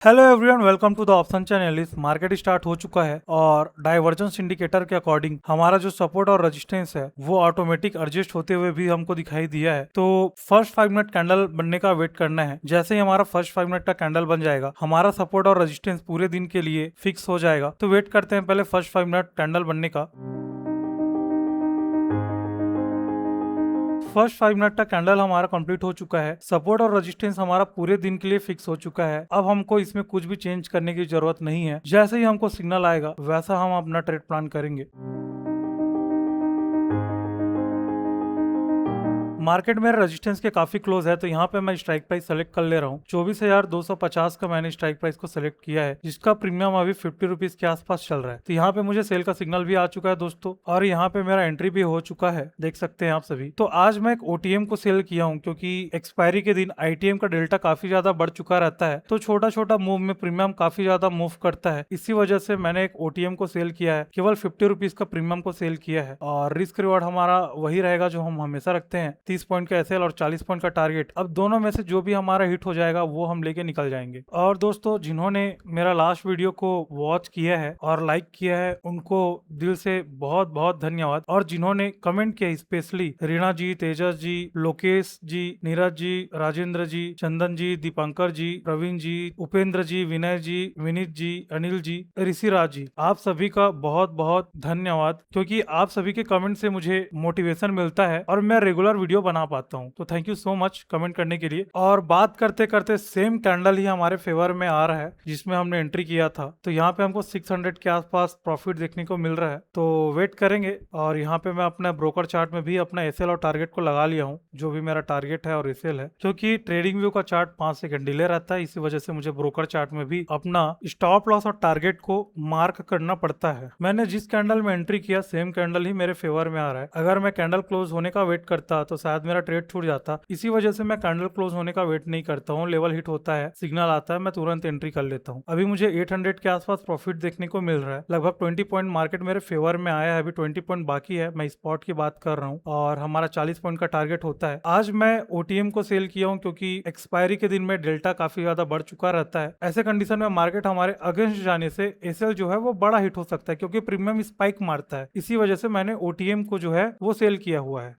Hello everyone, welcome to the option channel. इस market start हो चुका है और डाइवर्जेंस इंडिकेटर के अकॉर्डिंग हमारा जो सपोर्ट और रेजिस्टेंस है वो ऑटोमेटिक एडजस्ट होते हुए भी हमको दिखाई दिया है। तो फर्स्ट 5 मिनट कैंडल बनने का वेट करना है। जैसे ही हमारा फर्स्ट 5 मिनट का कैंडल बन जाएगा, हमारा सपोर्ट और रेजिस्टेंस पूरे दिन के लिए फिक्स हो जाएगा। तो वेट करते हैं पहले फर्स्ट 5 मिनट कैंडल बनने का। फर्स्ट 5 मिनट का कैंडल हमारा कंप्लीट हो चुका है। सपोर्ट और रेजिस्टेंस हमारा पूरे दिन के लिए फिक्स हो चुका है। अब हमको इसमें कुछ भी चेंज करने की जरूरत नहीं है। जैसे ही हमको सिग्नल आएगा वैसा हम अपना ट्रेड प्लान करेंगे। मार्केट में रेजिस्टेंस के काफी क्लोज है, तो यहाँ पे मैं स्ट्राइक प्राइस सेलेक्ट कर ले रहा हूँ। 24,250 का मैंने स्ट्राइक प्राइस को सेलेक्ट किया है, जिसका प्रीमियम अभी 50 रुपीज के आसपास चल रहा है। तो यहाँ पे मुझे सेल का सिग्नल भी आ चुका है दोस्तों, और यहाँ पे मेरा एंट्री भी हो चुका है, देख सकते हैं आप सभी। तो आज मैं एक ओटीएम को सेल किया हूँ, क्योंकि एक्सपायरी के दिन आईटीएम का डेल्टा काफी ज्यादा बढ़ चुका रहता है। तो छोटा छोटा मूव में प्रीमियम काफी ज्यादा मूव करता है। इसी वजह से मैंने एक ओटीएम को सेल किया है, केवल 50 रुपीज का प्रीमियम को सेल किया है। और रिस्क रिवॉर्ड हमारा वही रहेगा जो हम हमेशा रखते हैं, 30 पॉइंट का एसएल और 40 पॉइंट का टारगेट। अब दोनों में से जो भी हमारा हिट हो जाएगा वो हम लेके निकल जाएंगे। और दोस्तों, जिन्होंने मेरा लास्ट वीडियो को वॉच किया है और लाइक किया है, उनको दिल से बहुत बहुत धन्यवाद। और जिन्होंने कमेंट किया, स्पेशली रीना जी, तेजस जी, लोकेश जी, नीरज जी, राजेंद्र जी, चंदन जी, दीपंकर जी, प्रवीण जी, उपेंद्र जी, विनय जी, विनीत जी, अनिल जी, ऋषिराज जी, आप सभी का बहुत बहुत धन्यवाद, क्योंकि आप सभी के कमेंट से मुझे मोटिवेशन मिलता है और मैं रेगुलर वीडियो बना पाता हूँ। तो thank you so much comment करने के लिए। और बात करते करते सेम कैंडल ही हमारे फेवर में आ रहा है जिसमें हमने एंट्री किया था। तो यहाँ पे हमको 600 के आसपास प्रॉफिट देखने को मिल रहा है। तो वेट करेंगे। और यहाँ पे मैं अपना ब्रोकर चार्ट में भी अपना एसएल और टारगेट को लगा लिया हूँ, जो भी मेरा टारगेट है और एसएल है। क्योंकि ट्रेडिंग व्यू का चार्ट 5 सेकंड डिले रहता है, इसी वजह से मुझे ब्रोकर चार्ट में भी अपना स्टॉप लॉस और टारगेट को मार्क करना पड़ता है। मैंने जिस कैंडल में एंट्री किया, सेम कैंडल ही मेरे फेवर में आ रहा है। अगर मैं कैंडल क्लोज होने का वेट करता तो शायद मेरा ट्रेड छूट जाता। इसी वजह से मैं कैंडल क्लोज होने का वेट नहीं करता हूँ। लेवल हिट होता है, सिग्नल आता है, मैं तुरंत एंट्री कर लेता हूँ। अभी मुझे 800 के आसपास प्रॉफिट देखने को मिल रहा है। लगभग 20 पॉइंट मार्केट मेरे फेवर में आया है। अभी 20 पॉइंट बाकी है। मैं स्पॉट की बात कर रहा हूँ, और हमारा 40 पॉइंट का टारगेट होता है। आज मैं ओटीएम को सेल किया हूँ, क्योंकि एक्सपायरी के दिन में डेल्टा काफी ज्यादा बढ़ चुका रहता है। ऐसे कंडीशन में मार्केट हमारे अगेंस्ट जाने से एसएल जो है वो बड़ा हिट हो सकता है, क्योंकि प्रीमियम स्पाइक मारता है। इसी वजह से मैंने ओटीएम को जो है वो सेल किया हुआ है।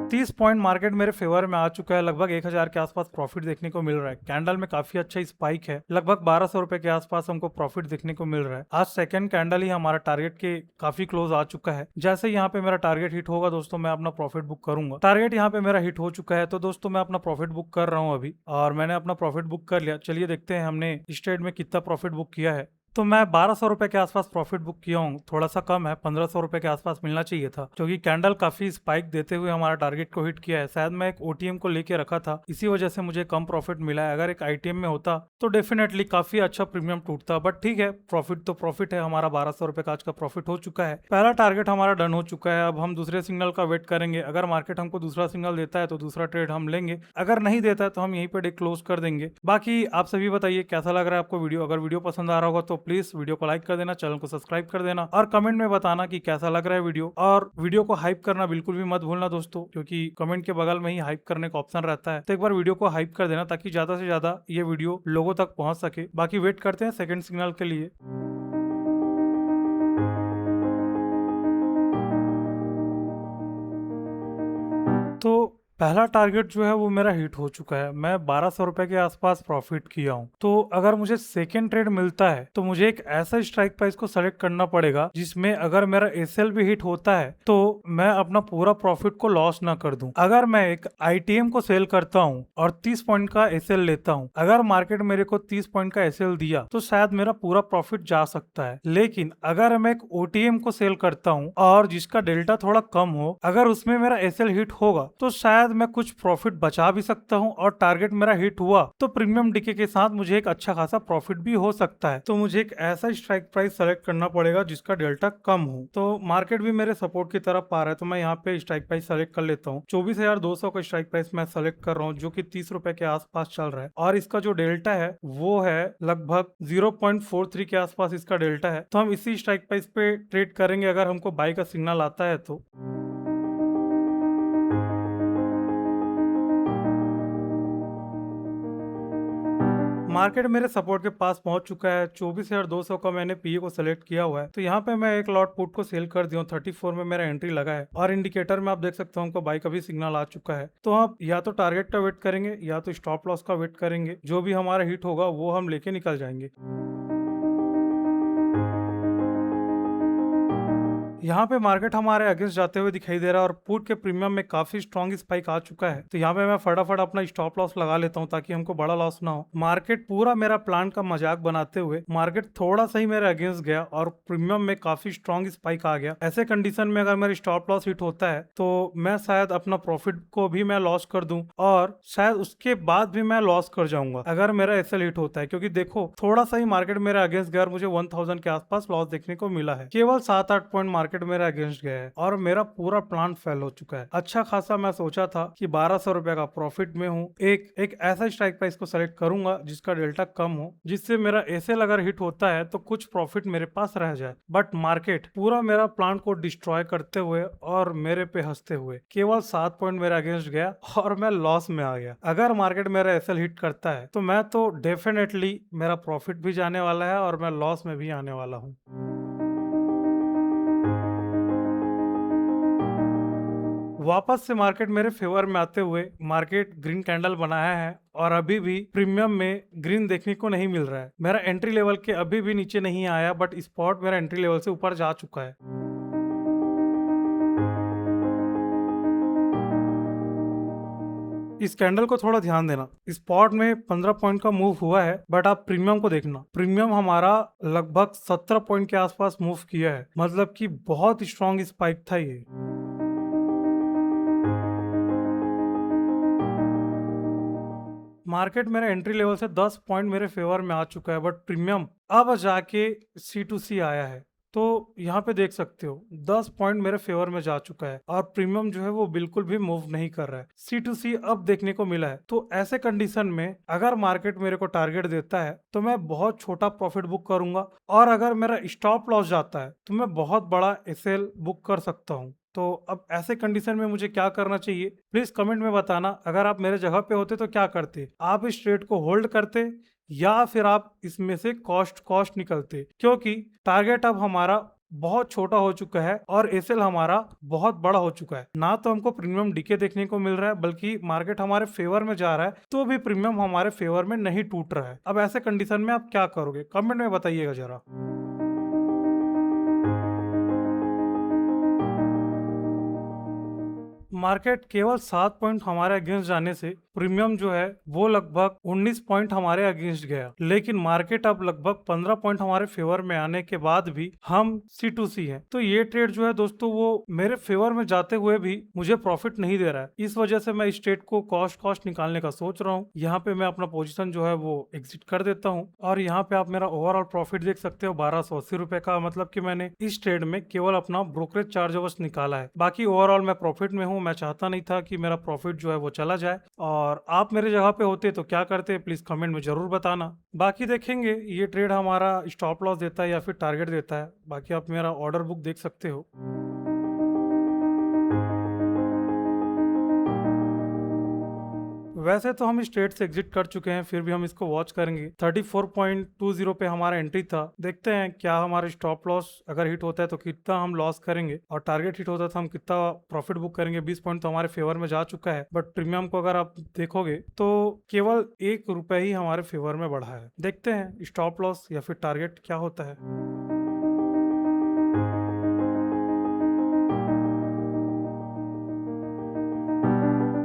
30 पॉइंट मार्केट मेरे फेवर में आ चुका है। लगभग 1000 के आसपास प्रॉफिट देखने को मिल रहा है। कैंडल में काफी अच्छा स्पाइक है। लगभग 1200 रुपए के आसपास हमको प्रॉफिट देखने को मिल रहा है। आज सेकंड कैंडल ही हमारा टारगेट के काफी क्लोज आ चुका है। जैसे यहाँ पे मेरा टारगेट हिट होगा दोस्तों, मैं अपना प्रॉफिट बुक करूंगा। टारगेट यहाँ पे मेरा हिट हो चुका है, तो दोस्तों मैं अपना प्रॉफिट बुक कर रहा हूँ अभी। और मैंने अपना प्रॉफिट बुक कर लिया। चलिए देखते हैं हमने इस ट्रेड में कितना प्रॉफिट बुक किया है। तो मैं 1200 रुपए के आसपास प्रॉफिट बुक किया हूँ। थोड़ा सा कम है, 1500 रुपए के आसपास मिलना चाहिए था, क्योंकि कैंडल काफी स्पाइक देते हुए हमारा टारगेट को हिट किया है। शायद मैं एक ओटीएम को लेके रखा था, इसी वजह से मुझे कम प्रॉफिट मिला है। अगर एक आईटीएम में होता तो डेफिनेटली काफी अच्छा प्रीमियम टूटता। बट ठीक है, प्रॉफिट तो प्रॉफिट है। हमारा 1200 रुपए का आज का प्रॉफिट हो चुका है। पहला टारगेट हमारा डन हो चुका है। अब हम दूसरे सिग्नल का वेट करेंगे। अगर मार्केट हमको दूसरा सिग्नल देता है तो दूसरा ट्रेड हम लेंगे। अगर नहीं देता है तो हम यहीं पे डे क्लोज कर देंगे। बाकी आप सभी बताइए कैसा लग रहा है आपको वीडियो। अगर वीडियो पसंद आ रहा होगा तो प्लीज वीडियो को लाइक कर देना, चैनल को सब्सक्राइब कर देना, और कमेंट में बताना कि कैसा लग रहा है वीडियो। और वीडियो को हाइप करना बिल्कुल भी मत भूलना दोस्तों, क्योंकि कमेंट के बगल में ही हाइप करने का ऑप्शन रहता है। तो एक बार वीडियो को हाइप कर देना, ताकि ज्यादा से ज्यादा ये वीडियो लोगों तक पहुंच सके। बाकी वेट करते हैं सेकंड सिग्नल के लिए। तो पहला टारगेट जो है वो मेरा हिट हो चुका है। मैं 1200 रुपए के आसपास प्रॉफिट किया हूँ। तो अगर मुझे सेकेंड ट्रेड मिलता है तो मुझे एक ऐसा स्ट्राइक प्राइस को सेलेक्ट करना पड़ेगा जिसमें अगर मेरा एसएल भी हिट होता है तो मैं अपना पूरा प्रॉफिट को लॉस ना कर दूं। अगर मैं एक आईटीएम को सेल करता हूँ और 30 पॉइंट का एसएल लेता हूँ, अगर मार्केट मेरे को 30 पॉइंट का एसएल दिया तो शायद मेरा पूरा प्रॉफिट जा सकता है। लेकिन अगर मैं एक ओटीएम को सेल करता हूँ और जिसका डेल्टा थोड़ा कम हो, अगर उसमें मेरा एसएल हिट होगा तो शायद मैं कुछ प्रॉफिट बचा भी सकता हूं। और टारगेट मेरा हिट हुआ तो प्रीमियम डीके के साथ मुझे एक अच्छा खासा प्रॉफिट भी हो सकता है। तो मुझे एक ऐसा स्ट्राइक प्राइस सेलेक्ट करना पड़ेगा जिसका डेल्टा कम हो। तो मार्केट भी मेरे सपोर्ट की तरफ आ रहा है, तो मैं यहाँ पे स्ट्राइक प्राइस सेलेक्ट कर लेता हूँ। 24,200 का स्ट्राइक प्राइस मैं सेलेक्ट कर रहा हूँ, जो कि 30 रुपए के आसपास चल रहा है। और इसका जो डेल्टा है वो है लगभग 0.43 के आसपास इसका डेल्टा है। तो हम इसी स्ट्राइक प्राइस पे ट्रेड करेंगे अगर हमको बाई का सिग्नल आता है तो। मार्केट मेरे सपोर्ट के पास पहुंच चुका है। 24,200 का मैंने पीए को सिलेक्ट किया हुआ है। तो यहाँ पे मैं एक लॉट पुट को सेल कर दिया हूँ। 34 में मेरा एंट्री लगा है और इंडिकेटर में आप देख सकते हो हमको बाई का भी सिग्नल आ चुका है। तो आप या तो टारगेट का वेट करेंगे या तो स्टॉप लॉस का वेट करेंगे। जो भी हमारा हिट होगा वो हम लेके निकल जाएंगे। यहाँ पे मार्केट हमारे अगेंस्ट जाते हुए दिखाई दे रहा है और पुट के प्रीमियम में काफी स्ट्रॉन्ग स्पाइक आ चुका है। तो यहाँ पे मैं फटाफट अपना स्टॉप लॉस लगा लेता हूँ ताकि हमको बड़ा लॉस ना हो। मार्केट पूरा मेरा प्लान का मजाक बनाते हुए मार्केट थोड़ा सा ही मेरे अगेंस्ट गया और प्रीमियम में काफी स्ट्रॉन्ग स्पाइक आ गया। ऐसे कंडीशन में अगर मेरा स्टॉप लॉस हिट होता है तो मैं शायद अपना प्रॉफिट को भी मैं लॉस कर दूं और शायद उसके बाद भी मैं लॉस कर जाऊंगा अगर मेरा एसएल हिट होता है। क्योंकि देखो थोड़ा सा ही मार्केट मेरे अगेंस्ट गया और मुझे 1000 के आसपास लॉस देखने को मिला है। केवल 7-8 पॉइंट मार्केट मेरा अगेंस्ट गया है और मेरा पूरा प्लान फेल हो चुका है। अच्छा खासा मैं सोचा था कि 1200 रुपए का प्रॉफिट में हूँ। एक ऐसा स्ट्राइक प्राइस को सेलेक्ट करूंगा जिसका डेल्टा कम हो, जिससे मेरा एसएल अगर हिट होता है तो कुछ प्रॉफिट मेरे पास रह जाए। बट मार्केट पूरा मेरा प्लान को डिस्ट्रॉय करते हुए और मेरे पे हंसते हुए केवल 7 पॉइंट मेरे अगेंस्ट गया और मैं लॉस में आ गया। अगर मार्केट मेरा एसएल हिट करता है तो मैं तो डेफिनेटली मेरा प्रॉफिट भी जाने वाला है और मैं लॉस में भी आने वाला हूँ। वापस से मार्केट मेरे फेवर में आते हुए मार्केट ग्रीन कैंडल बनाया है और अभी भी प्रीमियम में ग्रीन देखने को नहीं मिल रहा है। मेरा एंट्री लेवल के अभी भी नीचे नहीं आया बट स्पॉट मेरा एंट्री लेवल से ऊपर जा चुका है। इस कैंडल को थोड़ा ध्यान देना। स्पॉट में 15 पॉइंट का मूव हुआ है बट आप प्रीमियम को देखना। प्रीमियम हमारा लगभग 17 पॉइंट के आसपास मूव किया है, मतलब कि बहुत स्ट्रॉन्ग स्पाइक था ये। मार्केट मेरे एंट्री लेवल से 10 पॉइंट मेरे फेवर में आ चुका है बट प्रीमियम अब जाके C2C आया है। तो यहाँ पे देख सकते हो 10 पॉइंट मेरे फेवर में जा चुका है और प्रीमियम जो है वो बिल्कुल भी मूव नहीं कर रहा है। C2C अब देखने को मिला है। तो ऐसे कंडीशन में अगर मार्केट मेरे को टारगेट देता है तो मैं बहुत छोटा प्रॉफिट बुक करूंगा और अगर मेरा स्टॉप लॉस जाता है तो मैं बहुत बड़ा एसएल बुक कर सकता हूँ। तो अब ऐसे कंडीशन में मुझे क्या करना चाहिए प्लीज कमेंट में बताना। अगर आप मेरे जगह पे होते तो क्या करते? आप इस ट्रेड को होल्ड करते या फिर आप इसमें से कॉस्ट निकलते? क्योंकि टारगेट अब हमारा बहुत छोटा हो चुका है और एसएल हमारा बहुत बड़ा हो चुका है। ना तो हमको प्रीमियम डीके देखने को मिल रहा है बल्कि मार्केट हमारे फेवर में जा रहा है तो भी प्रीमियम हमारे फेवर में नहीं टूट रहा है। अब ऐसे कंडीशन में आप क्या करोगे? कमेंट में बताइएगा जरा। मार्केट केवल 7 पॉइंट हमारे अगेंस्ट जाने से प्रीमियम जो है वो लगभग 19 पॉइंट हमारे अगेंस्ट गया। लेकिन मार्केट अब लगभग 15 पॉइंट हमारे फेवर में आने के बाद भी हम C2C है। तो ये ट्रेड जो है दोस्तों वो मेरे फेवर में जाते हुए भी मुझे प्रॉफिट नहीं दे रहा है। इस वजह से मैं इस ट्रेड को कॉस्ट निकालने का सोच रहा हूँ। यहाँ पे मैं अपना पोजीशन जो है वो एग्जिट कर देता हूँ और यहाँ पे आप मेरा ओवरऑल प्रॉफिट देख सकते हो 1280 रुपए का। मतलब कि मैंने इस ट्रेड में केवल अपना ब्रोकरेज चार्ज बस निकाला है। बाकी ओवरऑल मैं प्रॉफिट में हूँ। मैं चाहता नहीं था कि मेरा प्रॉफिट जो है वो चला जाए। और आप मेरे जगह पे होते तो क्या करते प्लीज कमेंट में जरूर बताना। बाकी देखेंगे ये ट्रेड हमारा स्टॉप लॉस देता है या फिर टारगेट देता है। बाकी आप मेरा ऑर्डर बुक देख सकते हो। वैसे तो हम इस ट्रेड से एग्जिट कर चुके हैं फिर भी हम इसको वॉच करेंगे। 34.20 पे हमारा एंट्री था। देखते हैं क्या हमारा स्टॉप लॉस अगर हिट होता है तो कितना हम लॉस करेंगे और टारगेट हिट होता है तो हम कितना प्रॉफिट बुक करेंगे। 20 पॉइंट तो हमारे फेवर में जा चुका है बट प्रीमियम को अगर आप देखोगे तो केवल 1 रुपए ही हमारे फेवर में बढ़ा है। देखते हैं स्टॉप लॉस या फिर टारगेट क्या होता है।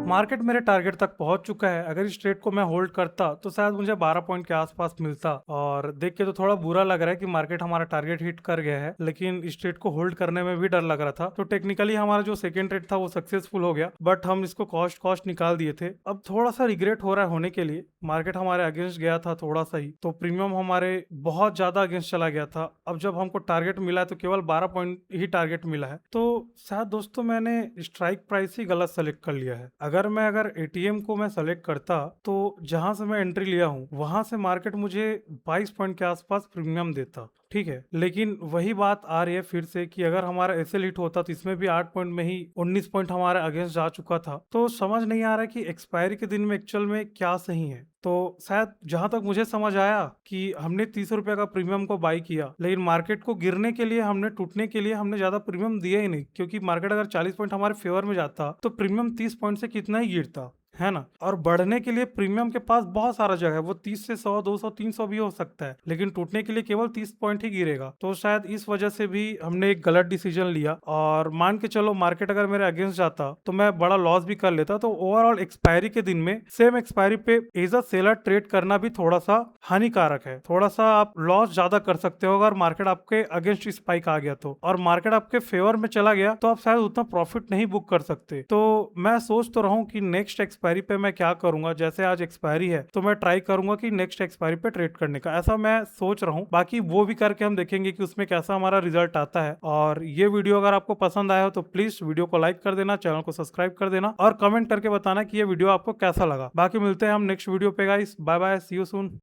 मार्केट मेरे टारगेट तक पहुंच चुका है। अगर इस ट्रेड को मैं होल्ड करता तो शायद मुझे 12 पॉइंट के आसपास मिलता। और देख के तो थोड़ा बुरा लग रहा है कि मार्केट हमारा टारगेट हिट कर गया है, लेकिन इस ट्रेड को होल्ड करने में भी डर लग रहा था। तो टेक्निकली हमारा जो सेकंड ट्रेड था वो सक्सेसफुल हो गया बट हम इसको कॉस्ट निकाल दिए थे। अब थोड़ा सा रिग्रेट हो रहा है होने के लिए। मार्केट हमारे अगेंस्ट गया था थोड़ा सा ही तो प्रीमियम हमारे बहुत ज्यादा अगेंस्ट चला गया था। अब जब हमको टारगेट मिला है तो केवल 12 पॉइंट ही टारगेट मिला है। तो शायद दोस्तों मैंने स्ट्राइक प्राइस ही गलत सेलेक्ट कर लिया है। अगर एटीएम को मैं सेलेक्ट करता तो जहां से मैं एंट्री लिया हूं वहां से मार्केट मुझे 22 पॉइंट के आसपास प्रीमियम देता, ठीक है। लेकिन वही बात आ रही है फिर से कि अगर हमारा एसएल हिट होता तो इसमें भी 8 पॉइंट में ही 19 पॉइंट हमारे अगेंस्ट जा चुका था। तो समझ नहीं आ रहा है कि एक्सपायरी के दिन में एक्चुअल में क्या सही है। तो शायद जहां तक मुझे समझ आया कि हमने 30 रुपए का प्रीमियम को बाई किया, लेकिन मार्केट को गिरने के लिए हमने, टूटने के लिए हमने ज्यादा प्रीमियम दिया ही नहीं, क्योंकि मार्केट अगर 40 पॉइंट हमारे फेवर में जाता तो प्रीमियम 30 पॉइंट से कितना ही गिरता, है ना। और बढ़ने के लिए प्रीमियम के पास बहुत सारा जगह है, वो 30 से 100, 200, 300 भी हो सकता है, लेकिन टूटने के लिए केवल 30 पॉइंट ही गिरेगा। तो शायद इस वजह से भी हमने एक गलत डिसीजन लिया, और मान के चलो मार्केट अगर मेरे अगेंस्ट जाता तो मैं बड़ा लॉस भी कर लेता। तो ओवरऑल एक्सपायरी के दिन में सेम एक्सपायरी पे एज अ सेलर ट्रेड करना भी थोड़ा सा हानिकारक है। थोड़ा सा आप लॉस ज्यादा कर सकते हो अगर मार्केट आपके अगेंस्ट स्पाइक आ गया तो, और मार्केट आपके फेवर में चला गया तो आप शायद उतना प्रॉफिट नहीं बुक कर सकते। तो मैं सोच तो रहा हूँ कि नेक्स्ट एक्सपायरी पे मैं क्या करूंगा। जैसे आज एक्सपायरी है तो मैं ट्राई करूंगा कि नेक्स्ट एक्सपायरी पे ट्रेड करने का, ऐसा मैं सोच रहा हूँ। बाकी वो भी करके हम देखेंगे कि उसमें कैसा हमारा रिजल्ट आता है। और ये वीडियो अगर आपको पसंद आया हो तो प्लीज वीडियो को लाइक कर देना, चैनल को सब्सक्राइब कर देना, और कमेंट करके बताना कि ये वीडियो आपको कैसा लगा। बाकी मिलते हैं हम नेक्स्ट वीडियो पे guys, bye bye, see you soon.